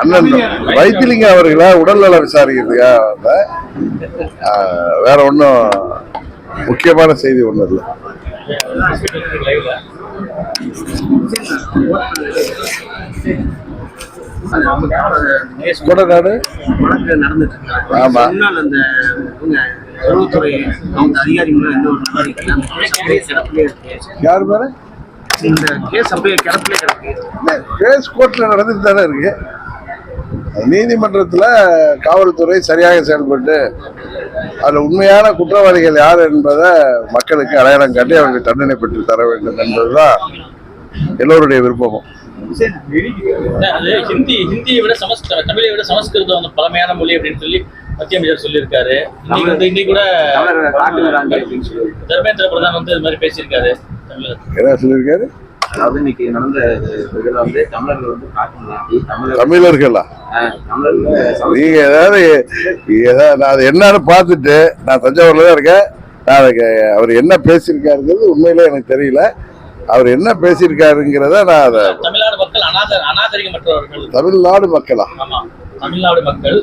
அண்ணன் வைத்திலிங்க அவர்களா உடல்நல விசாரிக்கிறதுக்காக வேற ஒன்றும் முக்கியமான செய்தி ஒன்றும் இல்லை. கொடநாடு நடந்துட்டு ஆமா யாரு மேல இந்த கேஸ் அப்படியே கிடப்பிலே கிடக்கு. கேஸ் கோர்ட்ல நடந்துட்டு தானே இருக்கு. நீதிமன்றத்தில் காவல்துறை சரியாக செயல்பட்டு அதில் உண்மையான குற்றவாளிகள் யார் என்பதை மக்களுக்கு அடையாளம் காட்டி அவர்களுக்கு தண்டனை பெற்று தர வேண்டும் என்பதுதான் எல்லோருடைய விருப்பமும். ஹிந்தியை விட தமிழை விட சமஸ்கிருதம் பழமையான மொழி அப்படின்னு சொல்லி மத்திய அமைச்சர் சொல்லியிருக்காரு. இன்னைக்கு கூட தர்மேந்திர பிரதான் வந்து இது மாதிரி பேசியிருக்காரு. என்ன சொல்லியிருக்காரு? இன்னைக்கு நடந்த தமிழர்களா நீங்க ஏதாவது அது என்னன்னு பார்த்துட்டு நான் தஞ்சாவூர்ல தான் இருக்கேன். நான் அதுக்கு அவர் என்ன பேசியிருக்காருங்கிறது உண்மையில எனக்கு தெரியல. அவர் என்ன பேசியிருக்காருங்கிறத நான் அதை தமிழ்நாடு மக்கள் அநாகரிகமற்றவர்கள். தமிழ்நாடு மக்களா? தமிழ்நாடு மக்கள்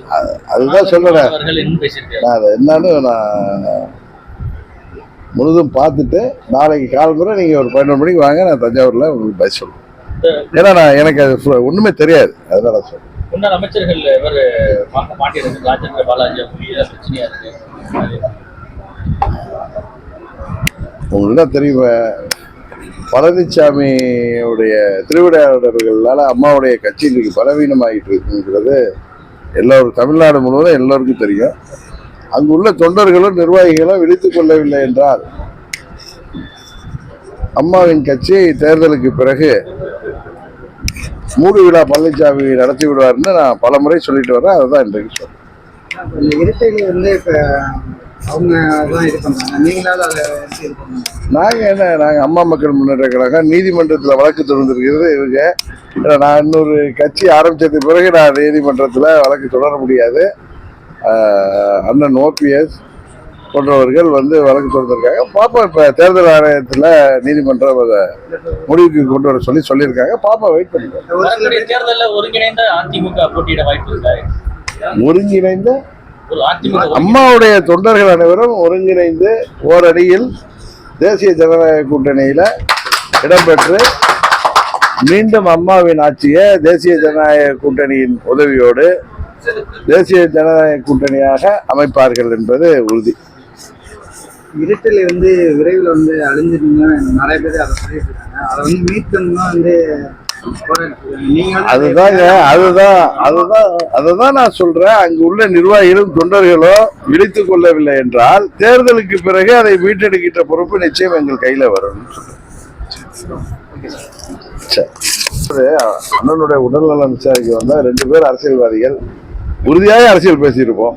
அதுதான் சொல்றேன். நான் அதை என்னன்னு நான் முழுதும் பார்த்துட்டு நாளைக்கு காலம்புற நீங்க ஒரு 11 மணிக்கு வாங்க, நான் தஞ்சாவூர்ல உங்களுக்கு பதில் சொல்லுவேன். ஏன்னா நான் எனக்கு அது ஒண்ணுமே தெரியாது, அதனால நான் சொல்றேன். முன்னாள் அமைச்சர்கள் ராஜேந்திர பாலாஜி பிரச்சனையா இருக்கு. உங்களுக்கு தான் தெரியுமா, பழனிசாமியுடைய திருவிடையாளர்களால அம்மாவுடைய கட்சி இன்னைக்கு பலவீனமாகிட்டு இருக்குங்கிறது எல்லோரும் தமிழ்நாடு முழுவதும் எல்லோருக்கும் தெரியும். அங்குள்ள தொண்டர்களும் நிர்வாகிகளும் விழித்துக் கொள்ளவில்லை என்றால் அம்மாவின் கட்சி தேர்தலுக்கு பிறகு மூடு விழா பழனிசாமி நடத்தி விடுவார்னு நான் பல முறை சொல்லிட்டு வரேன். அதுதான் இன்றைக்கு சொல்றேன். இரட்டையில வந்து இப்ப அவங்க தான் இது பண்றாங்க, நீங்களாவது அதை நாங்கள் அம்மா மக்கள் முன்னேற்ற கழகம் நீதிமன்றத்தில் வழக்கு தொடர்ந்துருக்கிறது. இவங்க நான் இன்னொரு கட்சி ஆரம்பிச்சதுக்கு பிறகு நான் நீதிமன்றத்தில் வழக்கு தொடர முடியாது. அண்ணன் OPS போன்றவர்கள் வந்து வழக்கு தொடர்ந்திருக்காங்க. பாப்பா இப்போ தேர்தல் ஆணையத்தில் நீதிமன்றம் அதை முடிவுக்கு கொண்டு வர சொல்லியிருக்காங்க. பாப்பா வெயிட் பண்ணிருக்காங்க. தேர்தலில் ஒருங்கிணைந்த அதிமுக போட்டியிட வாய்ப்பு இருக்காரு. ஒருங்கிணைந்த அம்மாவுடைய தொண்டர்கள் அனைவரும் ஒருங்கிணைந்து ஓரடியில் தேசிய ஜனநாயக கூட்டணியில இடம்பெற்று மீண்டும் அம்மாவின் ஆட்சியை தேசிய ஜனநாயக கூட்டணியின் உதவியோடு தேசிய ஜனநாயக கூட்டணியாக அமைப்பார்கள் என்பது உறுதி. இருட்டில் வந்து விரைவில் வந்து அழிஞ்சிருந்தா நிறைய பேர் அதை சொல்லிட்டு இருக்காங்க. அதை வந்து மீட்கணும்னா வந்து அதுதான் நான் சொல்றேன். அங்கு உள்ள நிர்வாகிகளும் தொண்டர்களும் விழித்துக் கொள்ளவில்லை என்றால் தேர்தலுக்கு பிறகு அதை மீட்டெடுக்கின்ற பொறுப்பு நிச்சயம் எங்கள் கையில வரும். அண்ணனுடைய உடல்நலம் விசாரிக்க வந்தா 2 பேர் அரசியல்வாதிகள் உறுதியாக அரசியல் பேசியிருப்போம்.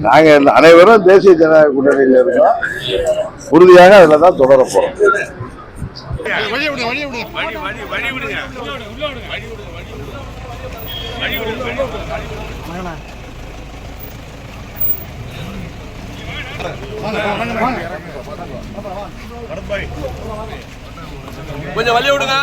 நாங்க அனைவரும் தேசிய ஜனநாயக கூட்டணியில் இருக்கோம். உறுதியாக அதுல தான் தொடர போறோம். கொஞ்சம் வழி விடுங்க. கொஞ்சம் வழி விடுங்க.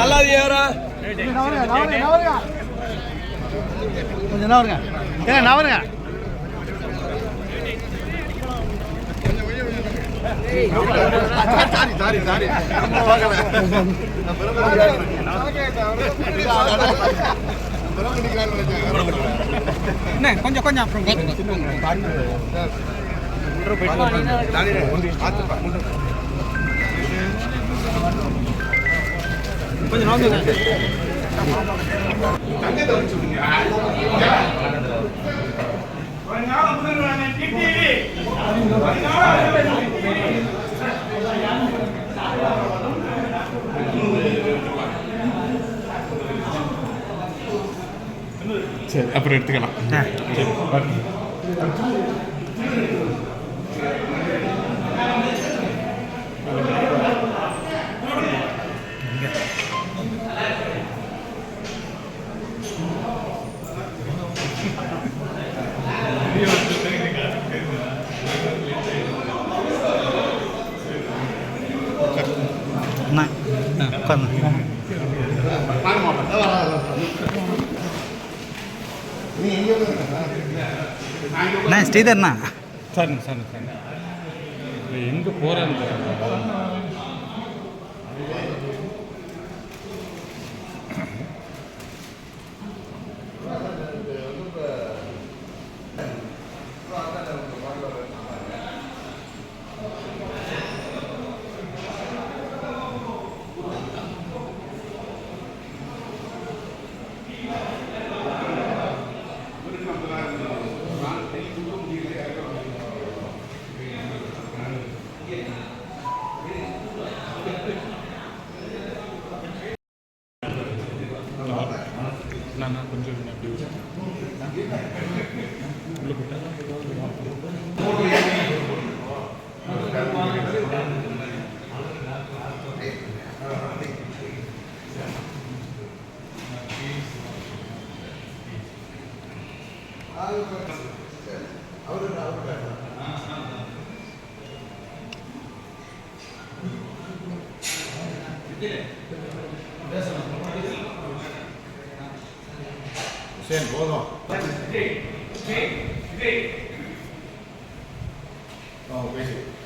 நல்லா ஏறா கொஞ்சம் நவருங்க. கொஞ்சம் சரி, அப்புறம் எடுத்துக்கலாம். அண்ணா ஸ்ரீதர்ண்ணா சரிண்ணா சரிண்ணா எங்கே போகிறேன்னு நான் கொஞ்சம் அப்படி உள்ள போட்டேன் சரி போதும் பேசி